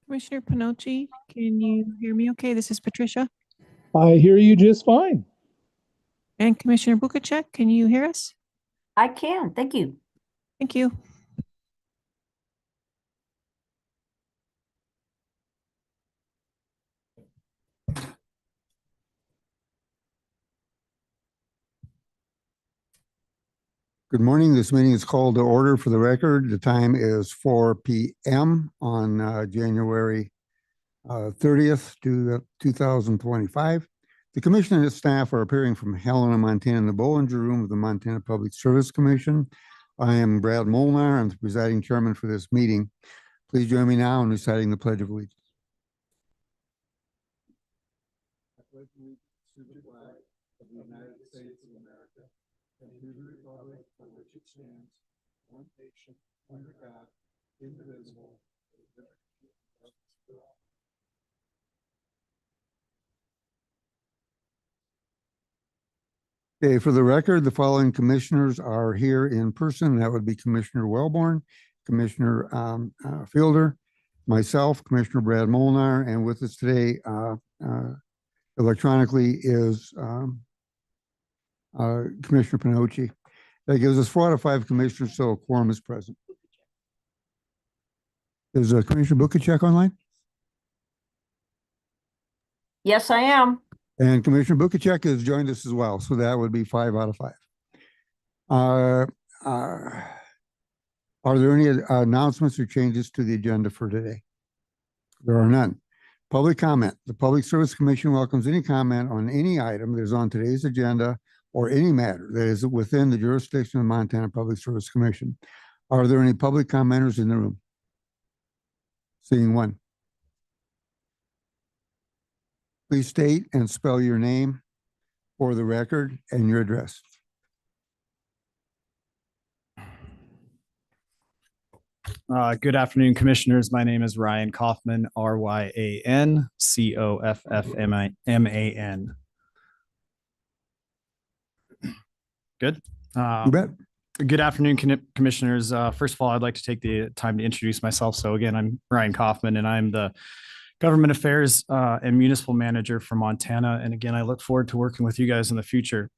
Commissioner Panochi, can you hear me okay? This is Patricia. I hear you just fine. And Commissioner Bukacek, can you hear us? I can, thank you. Thank you. Good morning. This meeting is called to order for the record. The time is 4 p.m. on January 30th, 2025. The commission and its staff are appearing from Helena, Montana, in the Bollinger Room of the Montana Public Service Commission. I am Brad Molnar. I'm the presiding chairman for this meeting. Please join me now in reciting the Pledge of Allegiance. I pledge allegiance to the flag of the United States of America and to the republic for which it stands, one nation, under God, indivisible, with liberty and justice for all. Okay, for the record, the following commissioners are here in person. That would be Commissioner Wellborn, Commissioner Fielder, myself, Commissioner Brad Molnar, and with us today electronically is Commissioner Panochi. That gives us 4 out of 5 commissioners, so a quorum is present. Is Commissioner Bukacek online? Yes, I am. And Commissioner Bukacek has joined us as well, so that would be 5 out of 5. Are there any announcements or changes to the agenda for today? There are none. Public comment. The Public Service Commission welcomes any comment on any item that is on today's agenda or any matter that is within the jurisdiction of the Montana Public Service Commission. Are there any public commenters in the room? Seeing one. Please state and spell your name for the record and your address. Good afternoon, commissioners. My name is Ryan Kaufman, Ryan Coffman. Good. You bet. Good afternoon, commissioners. First of all, I'd like to take the time to introduce myself. So again, I'm Ryan Kaufman, and I'm the Government Affairs and Municipal Manager for Montana. And again, I look forward to working with you guys in the future.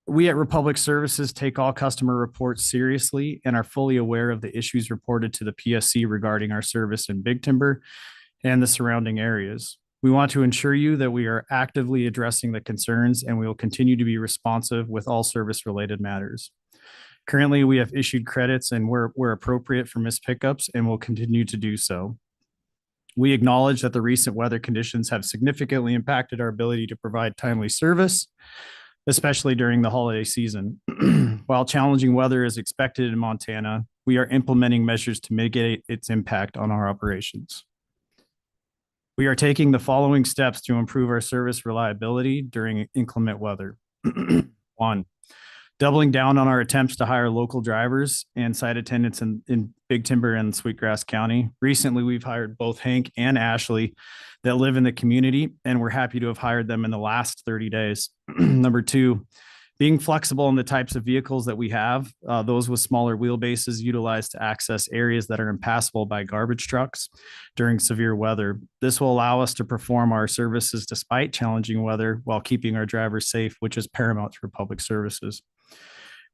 We at Republic Services take all customer reports seriously and are fully aware of the issues reported to the PSC regarding our service in Big Timber and the surrounding areas. We want to ensure you that we are actively addressing the concerns, and we will continue to be responsive with all service-related matters. Currently, we have issued credits and where appropriate for missed pickups, and will continue to do so. We acknowledge that the recent weather conditions have significantly impacted our ability to provide timely service, especially during the holiday season. While challenging weather is expected in Montana, we are implementing measures to mitigate its impact on our operations. We are taking the following steps to improve our service reliability during inclement weather. 1, doubling down on our attempts to hire local drivers and site attendants in Big Timber and Sweetgrass County. Recently, we've hired both Hank and Ashley that live in the community, and we're happy to have hired them in the last 30 days. Number 2, being flexible in the types of vehicles that we have, those with smaller wheelbases utilized to access areas that are impassable by garbage trucks during severe weather. This will allow us to perform our services despite challenging weather while keeping our drivers safe, which is paramount for public services.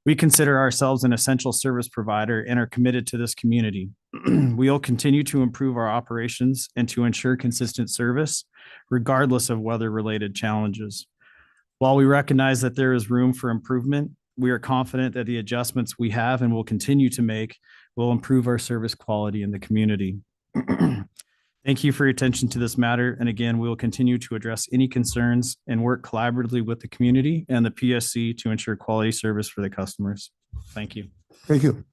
We consider ourselves an essential service provider and are committed to this community. We will continue to improve our operations and to ensure consistent service, regardless of weather-related challenges. While we recognize that there is room for improvement, we are confident that the adjustments we have and will continue to make will improve our service quality in the community. Thank you for your attention to this matter. And again, we will continue to address any concerns and work collaboratively with the community and the PSC to ensure quality service for the customers. Thank you. Thank you.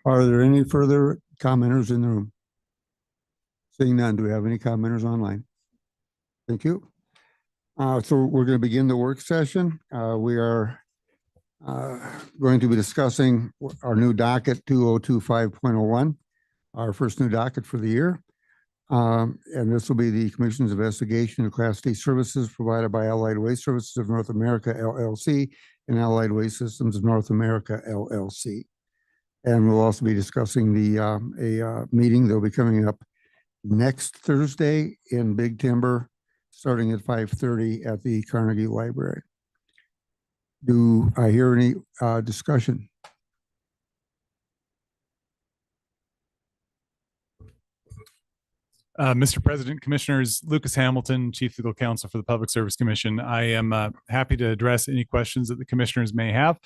Are there any further commenters in the room? Seeing none, do we have any commenters online? Thank you. So we're going to begin the work session. We are going to be discussing our new docket 2025.01, our first new docket for the year. And this will be the Commission's investigation of Class D services provided by Allied Waste Services of North America, LLC, and Allied Waste Systems of North America, LLC. And we'll also be discussing a meeting that'll be coming up next Thursday in Big Timber, starting at 5:30 at the Carnegie Library. Do I hear any discussion? Mr. President, Commissioners, Lucas Hamilton, Chief Legal Counsel for the Public Service Commission. I am happy to address any questions that the commissioners may have.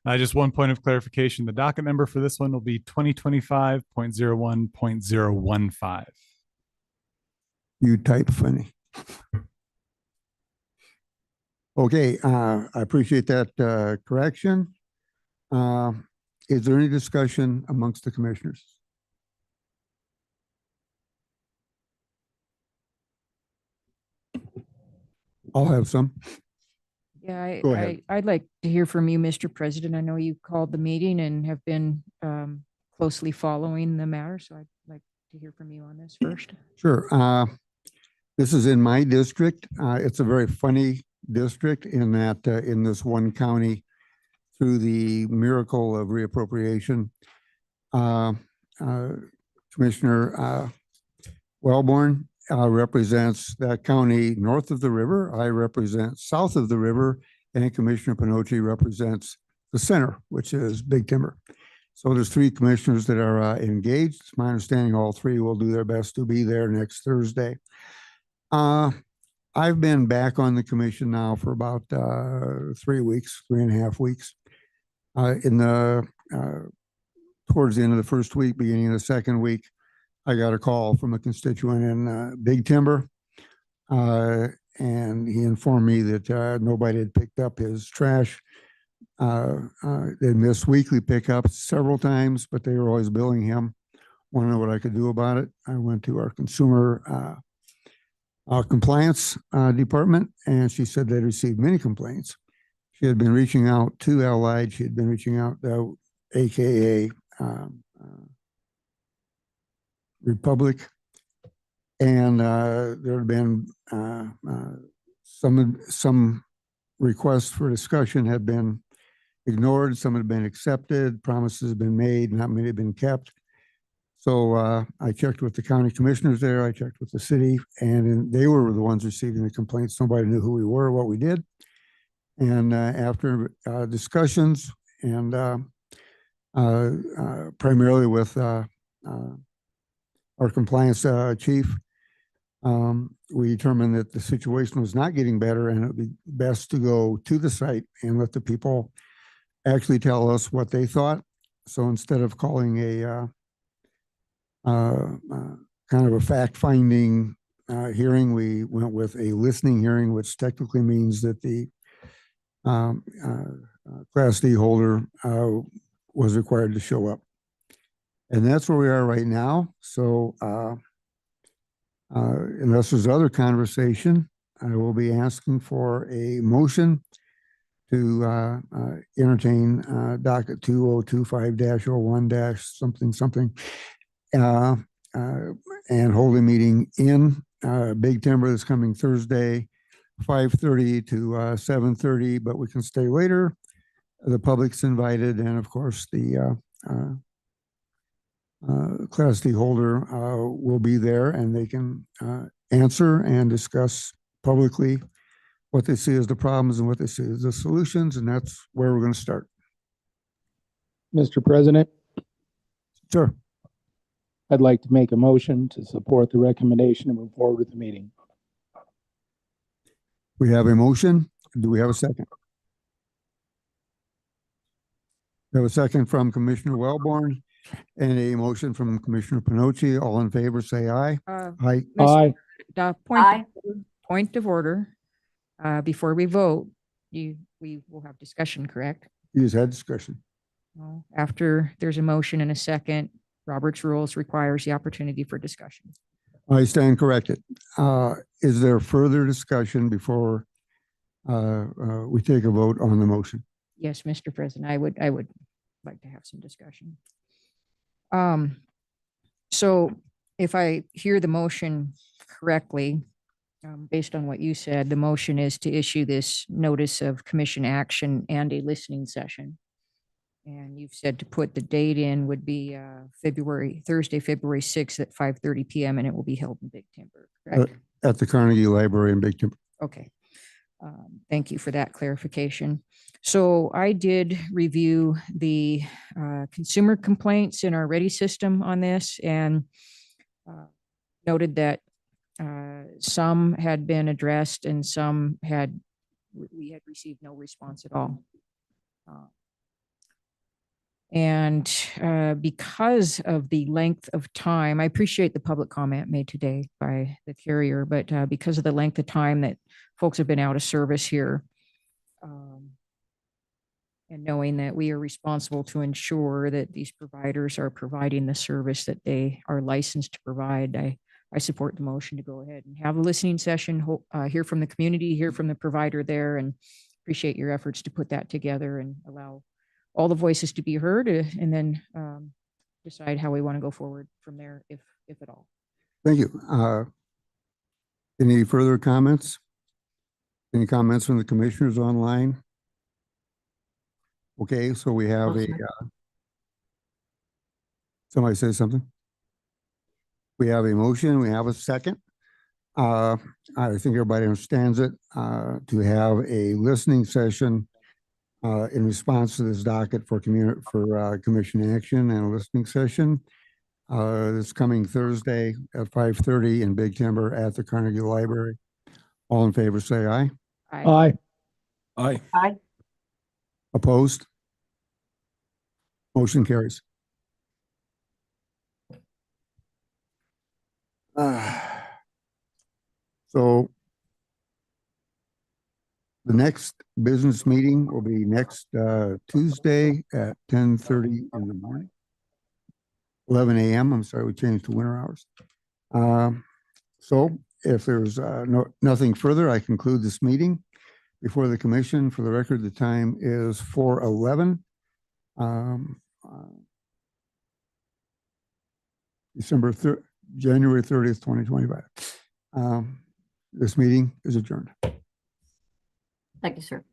Just one point of clarification, the docket number for this one will be 2025.01.015. You type funny. Okay, I appreciate that correction. Is there any discussion amongst the commissioners? I'll have some. Yeah, Go ahead. I'd like to hear from you, Mr. President. I know you called the meeting and have been closely following the matter, so I'd like to hear from you on this first. Sure. This is in my district. It's a very funny district in that in this one county, through the miracle of reappropriation, Commissioner Wellborn represents that county north of the river. I represent south of the river, and Commissioner Pinocci represents the center, which is Big Timber. So there's three commissioners that are engaged. It's my understanding all three will do their best to be there next Thursday. I've been back on the commission now for about 3 weeks, 3.5 weeks. Towards the end of the first week, beginning of the second week, I got a call from a constituent in Big Timber, and he informed me that nobody had picked up his trash. They missed weekly pickups several times, but they were always billing him. Want to know what I could do about it? I went to our consumer compliance department, and she said they'd received many complaints. She had been reaching out to Allied. She had been reaching out to AKA Republic, and there had been some requests for discussion had been ignored, some had been accepted, promises had been made, not many had been kept. So I checked with the county commissioners there, I checked with the city, and they were the ones receiving the complaints. Nobody knew who we were, what we did. And after discussions and primarily with our compliance chief, we determined that the situation was not getting better, and it would be best to go to the site and let the people actually tell us what they thought. So instead of calling a kind of a fact-finding hearing, we went with a listening hearing, which technically means that the Class D holder was required to show up. And that's where we are right now. So unless there's other conversation, I will be asking for a motion to entertain docket 2025-01- and hold a meeting in Big Timber this coming Thursday, 5:30 to 7:30, but we can stay later. The public's invited, and of course the Class D holder will be there, and they can answer and discuss publicly what they see as the problems and what they see as the solutions, and that's where we're going to start. Mr. President, Sure. I'd like to make a motion to support the recommendation and move forward with the meeting. We have a motion. Do we have a second? We have a second from Commissioner Wellborn and a motion from Commissioner Pinocci. All in favor, say aye. Aye. Aye. Point of order. Before we vote, we will have discussion, correct? You just had discussion. No. After there's a motion and a second, Robert's rules requires the opportunity for discussion. I stand corrected. Is there further discussion before we take a vote on the motion? Yes, Mr. President, I would like to have some discussion. So if I hear the motion correctly, based on what you said, the motion is to issue this notice of commission action and a listening session. Is that correct? Yes, And you've said to put the date in would be Thursday, February 6th at 5:30 PM, and it will be held in Big Timber, correct? At the Carnegie Library in Big Timber. Okay. Thank you for that clarification. So I did review the consumer complaints in our Ready system on this and noted that some had been addressed and some we had received no response at all. And because of the length of time, I appreciate the public comment made today by the carrier, but because of the length of time that folks have been out of service here, and knowing that we are responsible to ensure that these providers are providing the service that they are licensed to provide, I support the motion to go ahead and have a listening session, hear from the community, hear from the provider there, and appreciate your efforts to put that together and allow all the voices to be heard, and then decide how we want to go forward from there, if at all. Thank you. Any further comments? Any comments from the commissioners online? Okay, so we have somebody say something? We have a motion, we have a second. I think everybody understands it, to have a listening session in response to this docket for commission action and a listening session. This coming Thursday at 5:30 in Big Timber at the Carnegie Library. All in favor, say aye. Aye. Aye. Aye. Opposed? Motion carries. So the next business meeting will be next Tuesday at 10:30 in the morning. 11 a.m. I'm sorry, we changed to winter hours. So if there's nothing further, I conclude this meeting before the commission. For the record, the time is 4:11. January 30th, 2025. This meeting is adjourned. Thank you, sir.